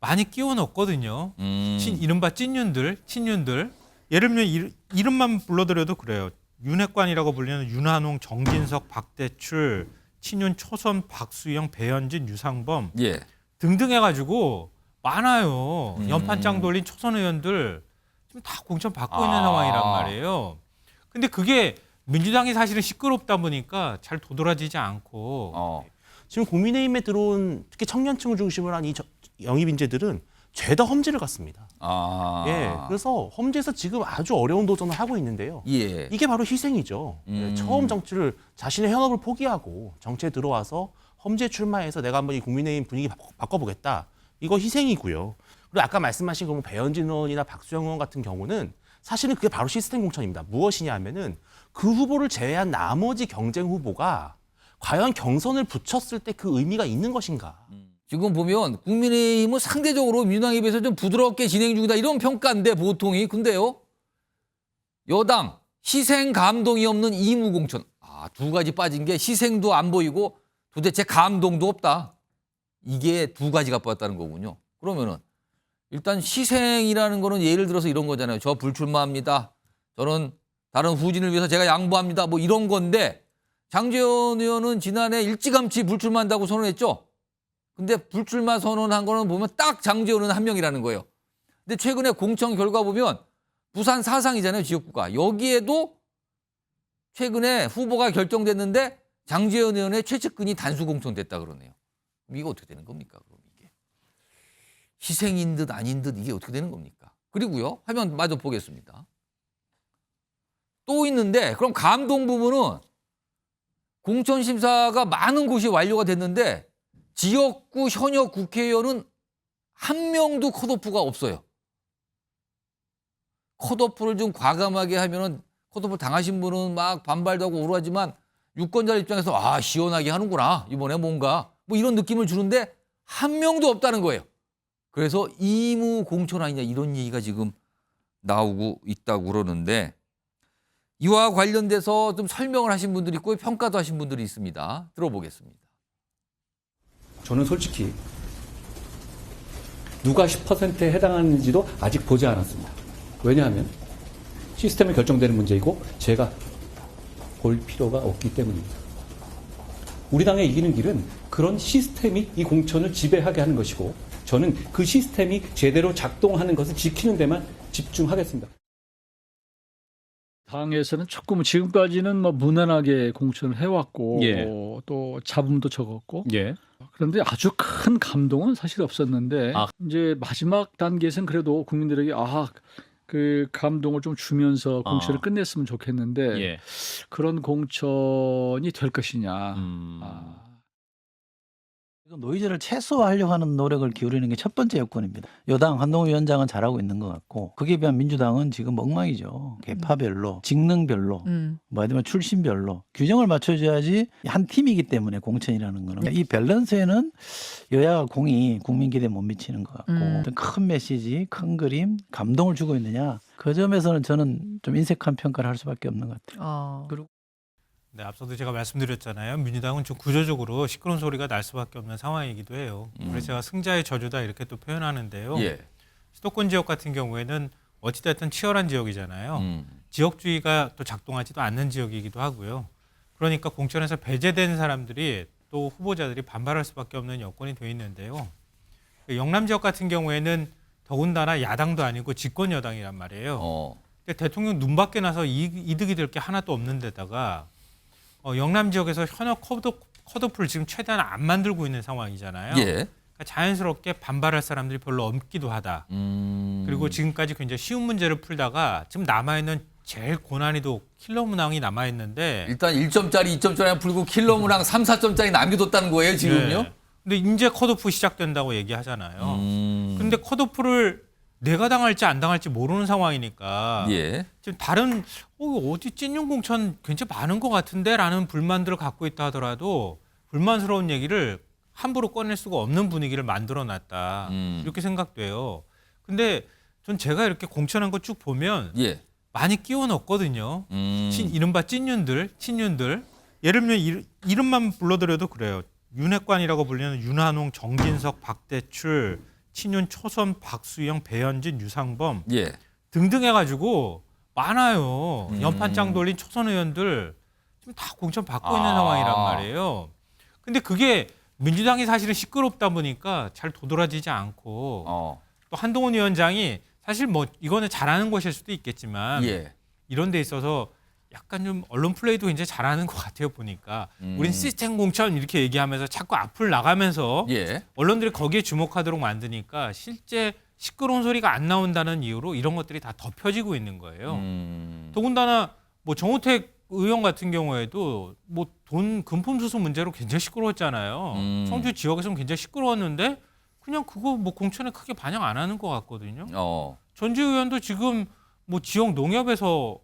많이 끼워 넣었거든요. 이른바 찐윤들, 친윤들. 예를 들면 이름만 불러드려도 그래요. 윤핵관이라고 불리는 윤한홍, 정진석, 박대출, 친윤 초선, 박수영, 배현진, 유상범 예. 등등 해가지고 많아요. 연판장 돌린 초선 의원들 지금 다 공천 받고 있는 상황이란 말이에요. 근데 그게 민주당이 사실은 시끄럽다 보니까 잘 도드라지지 않고 지금 국민의힘에 들어온 특히 청년층을 중심으로 한 이 영입 인재들은 죄다 험지를 갔습니다. 예, 그래서 험지에서 지금 아주 어려운 도전을 하고 있는데요. 예. 이게 바로 희생이죠. 처음 정치를 자신의 현업을 포기하고 정치에 들어와서 험지에 출마해서 내가 한번 이 국민의힘 분위기 바꿔보겠다. 이거 희생이고요. 그리고 아까 말씀하신 그 배현진 의원이나 박수영 의원 같은 경우는 사실은 그게 바로 시스템 공천입니다. 무엇이냐 하면은 그 후보를 제외한 나머지 경쟁 후보가 과연 경선을 붙였을 때 그 의미가 있는 것인가. 지금 보면 국민의힘은 상대적으로 민주당에 비해서 좀 부드럽게 진행 중이다 이런 평가인데 보통이. 근데요. 여당 희생 감동이 없는 이무공천. 두 가지 빠진 게 희생도 안 보이고 도대체 감동도 없다. 이게 두 가지가 빠졌다는 거군요. 그러면은 일단 희생이라는 거는 예를 들어서 이런 거잖아요. 저 불출마합니다. 저는 다른 후진을 위해서 제가 양보합니다. 뭐 이런 건데 장제원 의원은 지난해 일찌감치 불출마한다고 선언했죠. 근데 불출마 선언한 거는 보면 딱 장제원 의원 한 명이라는 거예요. 근데 최근에 공천 결과 보면 부산 사상이잖아요. 지역구가. 여기에도 최근에 후보가 결정됐는데 장제원 의원의 최측근이 단수 공천됐다 그러네요. 그럼 이거 어떻게 되는 겁니까? 그럼 이게 희생인 듯 아닌 듯 이게 어떻게 되는 겁니까? 그리고요. 화면 마저 보겠습니다. 또 있는데 그럼 감동 부분은 공천 심사가 많은 곳이 완료가 됐는데 지역구 현역 국회의원은 한 명도 컷오프가 없어요. 컷오프를 좀 과감하게 하면은 컷오프 당하신 분은 막 반발도 하고 오르하지만 유권자 입장에서 시원하게 하는구나. 이번에 뭔가 뭐 이런 느낌을 주는데 한 명도 없다는 거예요. 그래서 이무 공천 아니냐 이런 얘기가 지금 나오고 있다고 그러는데 이와 관련돼서 좀 설명을 하신 분들이 있고 평가도 하신 분들이 있습니다. 들어보겠습니다. 저는 솔직히 누가 10%에 해당하는지도 아직 보지 않았습니다. 왜냐하면 시스템이 결정되는 문제이고 제가 볼 필요가 없기 때문입니다. 우리 당의 이기는 길은 그런 시스템이 이 공천을 지배하게 하는 것이고 저는 그 시스템이 제대로 작동하는 것을 지키는 데만 집중하겠습니다. 당에서는 조금 지금까지는 뭐 무난하게 공천을 해왔고 또 잡음도 적었고 그런데 아주 큰 감동은 사실 없었는데 이제 마지막 단계에서는 그래도 국민들에게 그 감동을 좀 주면서 공천을 끝냈으면 좋겠는데 그런 공천이 될 것이냐. 노이즈를 최소화하려고 하는 노력을 기울이는 게 첫 번째 여건입니다. 여당 한동훈 위원장은 잘하고 있는 것 같고 그에 비한 민주당은 지금 엉망이죠. 계파별로, 직능별로, 뭐 예를 들면 출신별로 규정을 맞춰줘야지 한 팀이기 때문에 공천이라는 거는 이 밸런스에는 여야가 공이 국민 기대에 못 미치는 것 같고 어떤 큰 메시지, 큰 그림, 감동을 주고 있느냐 그 점에서는 저는 좀 인색한 평가를 할 수밖에 없는 것 같아요. 그리고 네, 앞서도 제가 말씀드렸잖아요. 민주당은 좀 구조적으로 시끄러운 소리가 날 수밖에 없는 상황이기도 해요. 그래서 제가 승자의 저주다 이렇게 또 표현하는데요. 수도권 지역 같은 경우에는 어찌됐든 치열한 지역이잖아요. 지역주의가 또 작동하지도 않는 지역이기도 하고요. 그러니까 공천에서 배제된 사람들이 또 후보자들이 반발할 수밖에 없는 여건이 되어 있는데요. 영남 지역 같은 경우에는 더군다나 야당도 아니고 집권 여당이란 말이에요. 근데 대통령 눈밖에 나서 이득이 될 게 하나도 없는 데다가 영남 지역에서 현역 컷오프를 지금 최대한 안 만들고 있는 상황이잖아요. 그러니까 자연스럽게 반발할 사람들이 별로 없기도 하다. 그리고 지금까지 굉장히 쉬운 문제를 풀다가 지금 남아있는 제일 고난이도 킬러 문항이 남아있는데 일단 1점짜리, 2점짜리 풀고 킬러 문항 3, 4점짜리 남겨뒀다는 거예요, 지금요? 네. 근데 이제 컷오프 시작된다고 얘기하잖아요. 근데 컷오프를 내가 당할지 안 당할지 모르는 상황이니까 지금 다른 어디 찐윤 공천 굉장히 많은 것 같은데라는 불만들을 갖고 있다 하더라도 불만스러운 얘기를 함부로 꺼낼 수가 없는 분위기를 만들어놨다 이렇게 생각돼요. 근데 전 제가 이렇게 공천한 거 쭉 보면 많이 끼워 넣었거든요. 이른바 찐윤들, 친윤들. 예를 들면 이름만 불러드려도 그래요. 윤핵관이라고 불리는 윤한홍, 정진석, 박대출, 박친윤, 초선, 박수영, 배현진, 유상범 예. 등등 해가지고 많아요. 연판장 돌린 초선 의원들 지금 다 공천 받고 있는 상황이란 말이에요. 근데 그게 민주당이 사실은 시끄럽다 보니까 잘 도드라지지 않고 또 한동훈 위원장이 사실 뭐 이거는 잘하는 것일 수도 있겠지만 예. 이런 데 있어서 약간 좀 언론 플레이도 굉장히 잘하는 것 같아요. 보니까 우린 시스템 공천 이렇게 얘기하면서 자꾸 앞을 나가면서 예. 언론들이 거기에 주목하도록 만드니까 실제 시끄러운 소리가 안 나온다는 이유로 이런 것들이 다 덮여지고 있는 거예요. 더군다나 뭐 정우택 의원 같은 경우에도 뭐 돈 금품 수수 문제로 굉장히 시끄러웠잖아요. 청주 지역에서는 굉장히 시끄러웠는데 그냥 그거 뭐 공천에 크게 반영 안 하는 것 같거든요. 전지 의원도 지금 뭐 지역 농협에서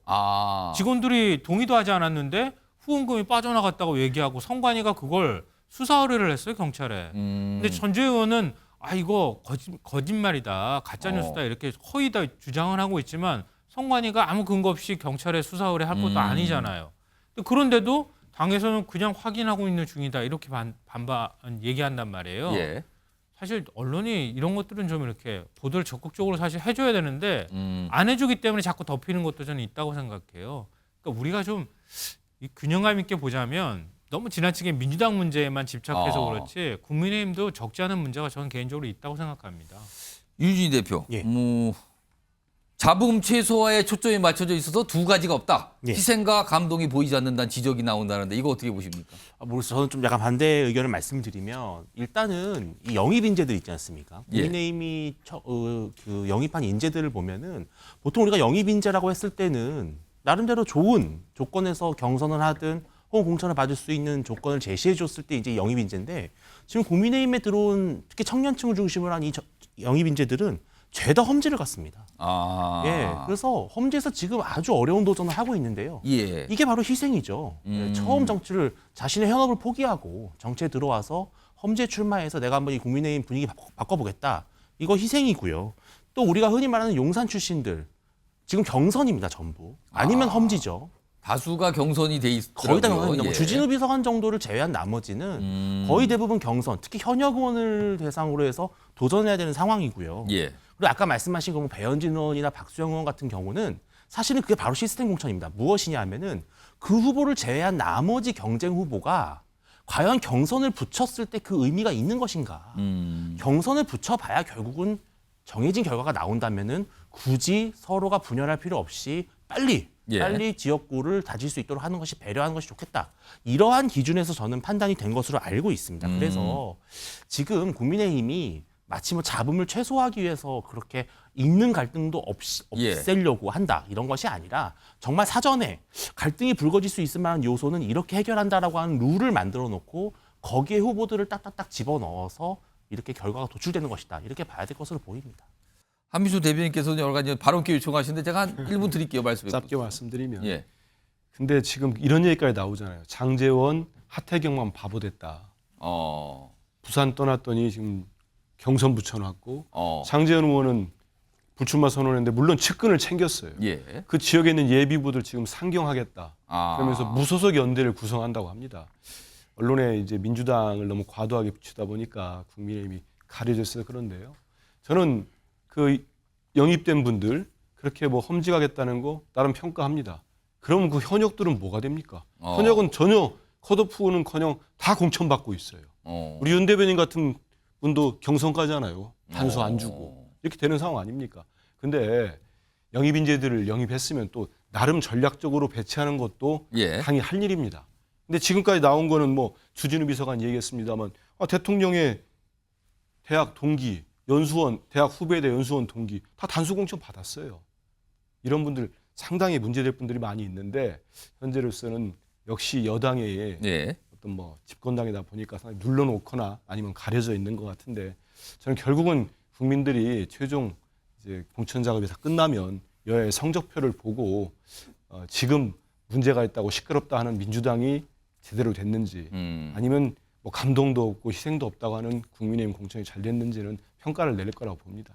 직원들이 동의도 하지 않았는데 후원금이 빠져나갔다고 얘기하고 선관위가 그걸 수사 의뢰를 했어요, 경찰에. 근데 전지 의원은 이거 거짓말이다, 가짜 뉴스다 이렇게 허위 다 주장을 하고 있지만 선관위가 아무 근거 없이 경찰에 수사 의뢰할 것도 아니잖아요. 그런데도 당에서는 그냥 확인하고 있는 중이다 이렇게 반반 얘기한단 말이에요. 예. 사실 언론이 이런 것들은 좀 이렇게 보도를 적극적으로 사실 해줘야 되는데 안 해주기 때문에 자꾸 덮이는 것도 저는 있다고 생각해요. 그러니까 우리가 좀 이 균형감 있게 보자면 너무 지나치게 민주당 문제에만 집착해서 그렇지 국민의힘도 적지 않은 문제가 저는 개인적으로 있다고 생각합니다. 유진희 대표, 예. 잡음 최소화에 초점이 맞춰져 있어서 두 가지가 없다. 예. 희생과 감동이 보이지 않는다는 지적이 나온다는데 이거 어떻게 보십니까? 모르겠어요. 저는 좀 약간 반대 의견을 말씀드리면 일단은 이 영입 인재들 있지 않습니까? 예. 국민의힘이 그 영입한 인재들을 보면은 보통 우리가 영입 인재라고 했을 때는 나름대로 좋은 조건에서 경선을 하든 혹은 공천을 받을 수 있는 조건을 제시해 줬을 때 이제 영입 인재인데 지금 국민의힘에 들어온 특히 청년층을 중심으로 한 이 영입 인재들은 죄다 험지를 갔습니다. 예, 그래서 험지에서 지금 아주 어려운 도전을 하고 있는데요. 예. 이게 바로 희생이죠. 처음 정치를 자신의 현업을 포기하고 정치에 들어와서 험지에 출마해서 내가 한번 이 국민의힘 분위기 바꿔보겠다. 이거 희생이고요. 또 우리가 흔히 말하는 용산 출신들 지금 경선입니다, 전부. 아니면 험지죠. 다수가 경선이 돼 있더라고요. 거의 다 경선입니다. 예. 뭐 주진우 비서관 정도를 제외한 나머지는 거의 대부분 경선, 특히 현역 의원을 대상으로 해서 도전해야 되는 상황이고요. 예. 그리고 아까 말씀하신 뭐 배현진 의원이나 박수영 의원 같은 경우는 사실은 그게 바로 시스템 공천입니다. 무엇이냐 하면은 그 후보를 제외한 나머지 경쟁 후보가 과연 경선을 붙였을 때 그 의미가 있는 것인가. 경선을 붙여봐야 결국은 정해진 결과가 나온다면은 굳이 서로가 분열할 필요 없이 빨리 지역구를 다질 수 있도록 하는 것이 배려하는 것이 좋겠다. 이러한 기준에서 저는 판단이 된 것으로 알고 있습니다. 그래서 지금 국민의힘이 마치 뭐 잡음을 최소화하기 위해서 그렇게 있는 갈등도 없애려고 한다. 이런 것이 아니라 정말 사전에 갈등이 불거질 수 있을 만한 요소는 이렇게 해결한다라고 하는 룰을 만들어 놓고 거기에 후보들을 딱딱딱 집어넣어서 이렇게 결과가 도출되는 것이다. 이렇게 봐야 될 것으로 보입니다. 한민수 대변인께서는 여러 가지 발언기 요청하시는데 제가 한 1분 드릴게요. 말씀해 주세요. 짧게 말씀드리면 예. 근데 지금 이런 얘기까지 나오잖아요. 장제원, 하태경만 바보 됐다. 부산 떠났더니 지금 경선 붙여놨고 장제원 의원은 불출마 선언했는데 물론 측근을 챙겼어요. 예. 그 지역에 있는 예비부들 지금 상경하겠다. 그러면서 무소속 연대를 구성한다고 합니다. 언론에 이제 민주당을 너무 과도하게 비추다 보니까 국민의힘이 가려져 있어서 그런데요. 저는 그 영입된 분들 그렇게 뭐 험지가겠다는 거 나름 평가합니다. 그러면 그 현역들은 뭐가 됩니까? 현역은 전혀 컷오프는커녕 다 공천받고 있어요. 우리 윤 대변인 같은 분도 경선까지 하나요? 단수 안 주고 이렇게 되는 상황 아닙니까? 근데 영입 인재들을 영입했으면 또 나름 전략적으로 배치하는 것도 당연히 할 일입니다. 근데 지금까지 나온 거는 뭐 주진우 비서관 얘기했습니다만 대통령의 대학 동기, 연수원, 대학 후배대 연수원 동기 다 단수 공천 받았어요. 이런 분들 상당히 문제될 분들이 많이 있는데 현재로서는 역시 여당의 어떤 뭐 집권당이다 보니까 상당히 눌러놓거나 아니면 가려져 있는 것 같은데 저는 결국은 국민들이 최종 이제 공천 작업이 다 끝나면 여야의 성적표를 보고 지금 문제가 있다고 시끄럽다 하는 민주당이 제대로 됐는지 아니면 뭐 감동도 없고 희생도 없다고 하는 국민의힘 공천이 잘 됐는지는 평가를 내릴 거라고 봅니다.